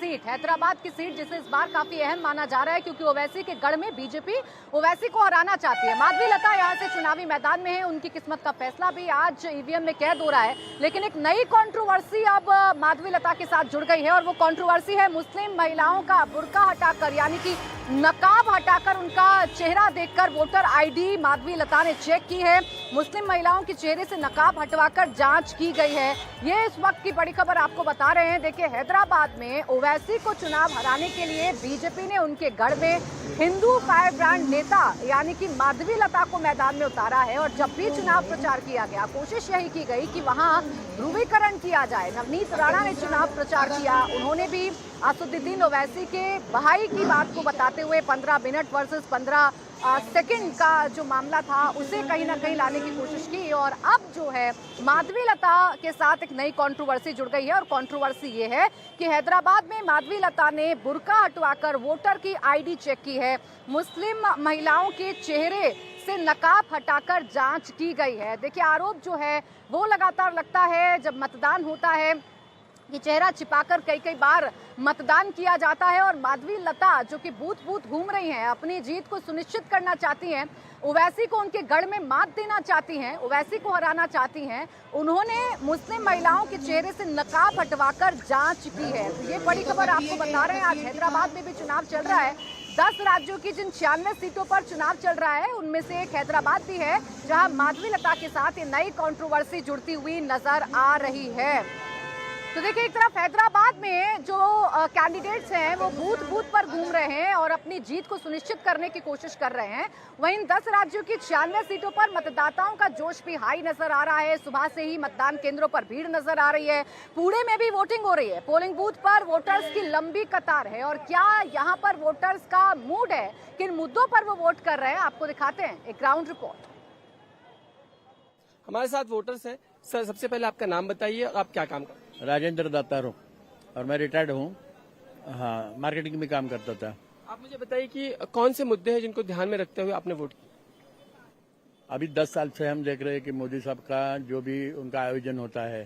Seat, Hyderabad की seat, जिसे इस बार काफी अहम माना जा रहा है क्योंकि ओवैसी के गढ़ में बीजेपी ओवैसी को हराना चाहती है। माधवीलता यहाँ से चुनावी मैदान में है, उनकी किस्मत का फैसला भी आज ईवीएम में कैद हो रहा है। लेकिन एक नई कंट्रोवर्सी अब माधवीलता के साथ जुड़ गई है और वो कंट्रोवर्सी है मुस्लिम महिलाओं का बुर्का हटाकर, यानी कि नकाब हटाकर उनका चेहरा देखकर वोटर आईडी माधवीलता ने चेक की है। मुस्लिम महिलाओं के चेहरे से नकाब हटवाकर जांच की गई है। ये इस वक्त की बड़ी खबर आपको बता रहे हैं। देखिए, हैदराबाद में ओवैसी को चुनाव हराने के लिए बीजेपी ने उनके गढ़ में हिंदू फायर ब्रांड नेता यानी कि माधवीलता को मैदान में उतारा है। और जब भी चुनाव प्रचार किया गया, कोशिश यही की गई कि वहां ध्रुवीकरण किया जाए। नवनीत राणा ने चुनाव प्रचार किया, उन्होंने भी असदुद्दीन ओवैसी के बहाई की बात को बताते हुए 15 मिनट वर्सेस 15 सेकंड का जो मामला था उसे कहीं ना कहीं लाने की कोशिश की। और अब जो है माधवीलता के साथ एक नई कंट्रोवर्सी जुड़ गई है और कंट्रोवर्सी ये है कि हैदराबाद में माधवीलता ने बुर्का हटवाकर वोटर की आईडी चेक की है। मुस्लिम महिलाओं के चेहरे से नकाब हटाकर जांच की गई है। देखिए, आरोप जो है वो लगातार लगता है जब मतदान होता है कि चेहरा छिपाकर कई बार मतदान किया जाता है। और माधवीलता जो कि बूथ बूथ घूम रही हैं, अपनी जीत को सुनिश्चित करना चाहती हैं, ओवैसी को उनके गढ़ में मात देना चाहती हैं, ओवैसी को हराना चाहती हैं, उन्होंने मुस्लिम महिलाओं के चेहरे से नकाब हटवाकर जांच की है। तो ये बड़ी खबर आपको बता रहे हैं। आज हैदराबाद में भी चुनाव चल रहा है। 10 राज्यों की जिन 96 सीटों पर चुनाव चल रहा है उनमें से एक हैदराबाद भी है, जहां माधवीलता के साथ ये नई कंट्रोवर्सी जुड़ती हुई नजर आ रही है। तो देखिए, एक तरफ हैदराबाद में जो कैंडिडेट्स हैं वो बूथ बूथ पर घूम रहे हैं और अपनी जीत को सुनिश्चित करने की कोशिश कर रहे हैं। वहीं 10 राज्यों की 96 सीटों पर मतदाताओं का जोश भी हाई नजर आ रहा है। सुबह से ही मतदान केंद्रों पर भीड़ नजर आ रही है। पुणे में भी वोटिंग हो रही है। पोलिंग बूथ पर वोटर्स की लंबी कतार है। और क्या यहाँ पर वोटर्स का मूड है, किन मुद्दों पर वो वोट कर रहे हैं, आपको दिखाते हैं एक ग्राउंड रिपोर्ट। हमारे साथ वोटर्स हैं। सर, सबसे पहले आपका नाम बताइए और आप क्या काम करते हैं? राजेंद्र दातारो, और मैं रिटायर्ड हूँ। हाँ, मार्केटिंग में काम करता था। आप मुझे बताइए कि कौन से मुद्दे हैं जिनको ध्यान में रखते हुए आपने वोट किया? अभी 10 साल से हम देख रहे हैं कि मोदी साहब का जो भी उनका आयोजन होता है,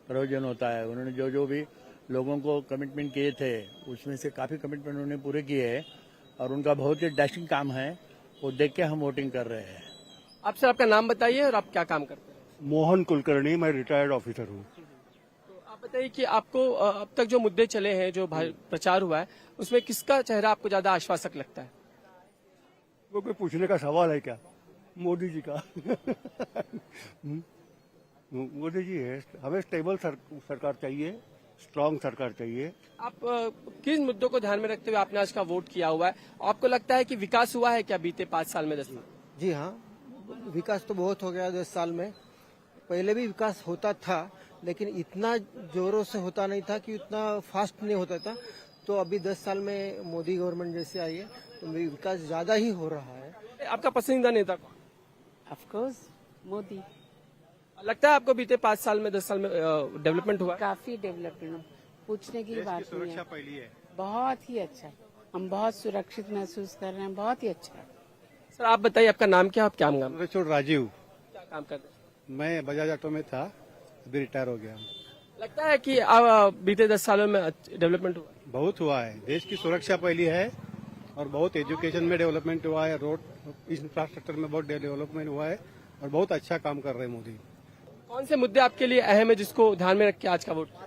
प्रयोजन होता है, उन्होंने जो भी लोगों को कमिटमेंट किए थे उसमें से काफी कमिटमेंट उन्होंने पूरे किए हैं और उनका बहुत ही डैशिंग काम है, वो देख के हम वोटिंग कर रहे हैं। आप सर आपका नाम बताइए और आप क्या काम करते हैं? मोहन कुलकर्णी, मैं रिटायर्ड ऑफिसर हूँ। बताइए कि आपको अब तक जो मुद्दे चले हैं, जो प्रचार हुआ है, उसमें किसका चेहरा आपको ज्यादा आश्वासक लगता है? वो कोई पूछने का सवाल है क्या? मोदी जी का। मोदी जी है। हमें स्टेबल सरकार चाहिए, स्ट्रांग सरकार चाहिए। आप किस मुद्दों को ध्यान में रखते हुए आपने आज का वोट किया हुआ है? आपको लगता है कि विकास हुआ है क्या बीते 5 साल में, 10 साल? जी हाँ, विकास तो बहुत हो गया 10 साल में। पहले भी विकास होता था लेकिन इतना जोरों से होता नहीं था कि उतना फास्ट नहीं होता था। तो अभी 10 साल में मोदी गवर्नमेंट जैसे आई है तो विकास ज्यादा ही हो रहा है। आपका पसंदीदा नेता कौन? Of course Modi. लगता है आपको बीते 5 साल में, 10 साल में डेवलपमेंट हुआ? काफी डेवलपमेंट, पूछने की बात नहीं है। बहुत ही अच्छा, हम बहुत सुरक्षित महसूस कर रहे हैं, बहुत ही अच्छा। सर आप बताइए, आपका नाम क्या, आप क्या काम? राजीव। क्या काम करते हैं? मैं बजाज ऑटो में था, अभी रिटायर हो गया। लगता है कि बीते 10 सालों में डेवलपमेंट हुआ? बहुत हुआ है। देश की सुरक्षा पहली है और बहुत एजुकेशन में डेवलपमेंट हुआ है, रोड इंफ्रास्ट्रक्चर में बहुत डेवलपमेंट हुआ है और बहुत अच्छा काम कर रहे हैं मोदी। कौन से मुद्दे आपके लिए अहम है जिसको ध्यान में रख के आज का वोट?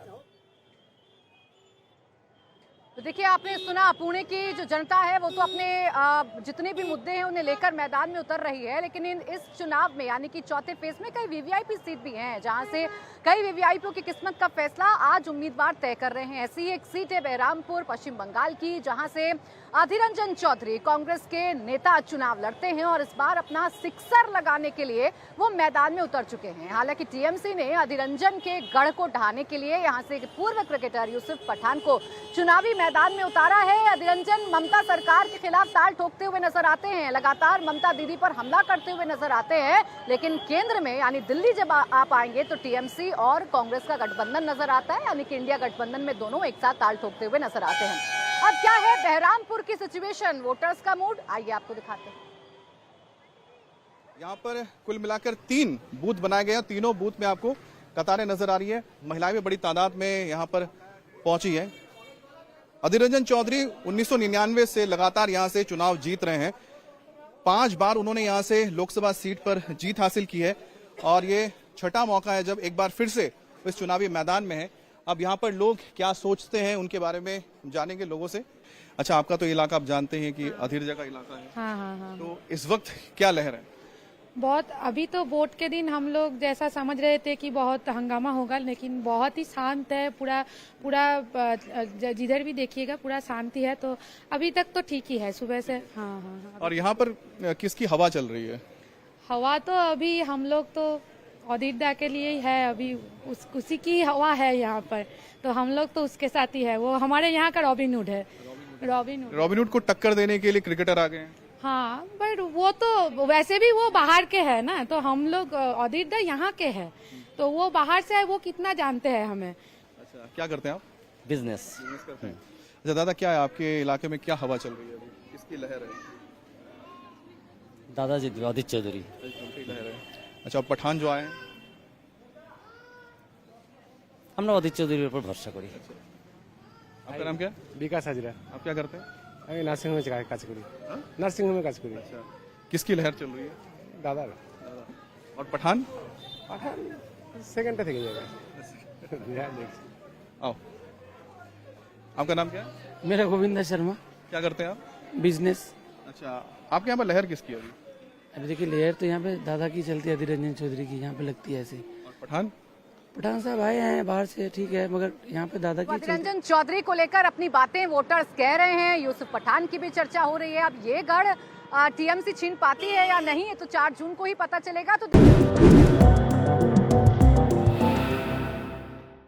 तो देखिए, आपने सुना, पुणे की जो जनता है वो तो अपने जितने भी मुद्दे हैं उन्हें लेकर मैदान में उतर रही है। लेकिन इस चुनाव में यानी कि चौथे फेज में कई वीवीआईपी सीट भी हैं, जहां से कई वीवीआईपीओ की किस्मत का फैसला आज उम्मीदवार तय कर रहे हैं। ऐसी एक सीट है बहरामपुर, पश्चिम बंगाल की, जहां से अधीर रंजन चौधरी कांग्रेस के नेता चुनाव लड़ते हैं और इस बार अपना सिक्सर लगाने के लिए वो मैदान में उतर चुके हैं। हालांकि टीएमसी ने अधीर रंजन के गढ़ को ढहाने के लिए यहां से पूर्व क्रिकेटर यूसुफ पठान को चुनावी मैदान में उतारा है। अधीर रंजन ममता सरकार के खिलाफ ताल ठोकते हुए नजर आते हैं, लगातार ममता दीदी पर हमला करते हुए नजर आते हैं। लेकिन केंद्र में यानी दिल्ली जब आप आएंगे तो टीएमसी और कांग्रेस का गठबंधन नजर आता है, यानी कि इंडिया गठबंधन में दोनों एक साथ ताल ठोकते हुए नजर आते हैं। अब क्या है बहरामपुर की सिचुएशन, वोटर्स का मूड, आइए आपको दिखाते हैं। यहाँ पर कुल मिलाकर 3 बूथ बनाए गए हैं। तीनों बूथ में आपको कतारें नजर आ रही है। महिलाएं भी बड़ी तादाद में यहाँ पर पहुंची है। अधीर रंजन चौधरी 1999 से लगातार यहां से चुनाव जीत रहे हैं। 5 बार उन्होंने यहां से लोकसभा सीट पर जीत हासिल की है और ये छठा मौका है जब एक बार फिर से इस चुनावी मैदान में है। अब यहाँ पर लोग क्या सोचते हैं उनके बारे में जानेंगे लोगों से। अच्छा, आपका तो इलाका आप जानते हैं कि अधीर का इलाका है। हाँ। तो इस वक्त क्या लहर है? बहुत अभी तो वोट के दिन हम लोग जैसा समझ रहे थे कि बहुत हंगामा होगा, लेकिन बहुत ही शांत है। पूरा जिधर भी देखिएगा पूरा शांति है। तो अभी तक तो ठीक ही है सुबह से। हाँ। और यहाँ पर किसकी हवा चल रही है? हवा तो अभी हम लोग तो अधीर के लिए ही है। अभी उसी की हवा है यहाँ पर, तो हम लोग तो उसके साथ ही है। वो हमारे यहाँ का रॉबिनहुड है। रॉबिनहुड को टक्कर देने के लिए क्रिकेटर आ गए हैं। हाँ, बट वो तो वैसे भी वो बाहर के है ना, तो हम लोग अधीर यहाँ के हैं, तो वो बाहर से है, वो कितना जानते हैं हमें। अच्छा, क्या करते हैं आप? बिजनेस करते हैं। अच्छा दादा, क्या है आपके इलाके में, क्या हवा चल रही है अभी, किसकी लहर है? दादाजी अधीर चौधरी लहर है। अच्छा, पठान जो आए हैं, हम लोग अधीर चौधरी पर भरोसा करी। आपका नाम क्या है? विकास हाजरा। आप क्या करते हैं? আমি নার্সিংহোমে কাজ করি। নার্সিংহোমে কাজ করি। अच्छा, किसकी लहर चल रही है? দাদা और पठान? পাঠান সেকেন্ডটা থেকে যাবে। आओ, आपका नाम क्या है? मेरा गोविंदा शर्मा, क्या करते हैं आप? बिजनेस। अच्छा, आपके यहाँ पर लहर किसकी है अभी? अभी देखिए लेयर तो यहाँ पे दादा की चलती है, अधीर रंजन चौधरी की यहाँ पे लगती है ऐसे। और पठान? पठान साहब आए हैं बाहर से, ठीक है, मगर यहाँ पे दादा की अधीर रंजन चौधरी को लेकर अपनी बातें वोटर्स कह रहे हैं। यूसुफ पठान की भी चर्चा हो रही है। अब ये गढ़ टीएमसी छीन पाती है या नहीं, ये तो 4 जून को ही पता चलेगा। तो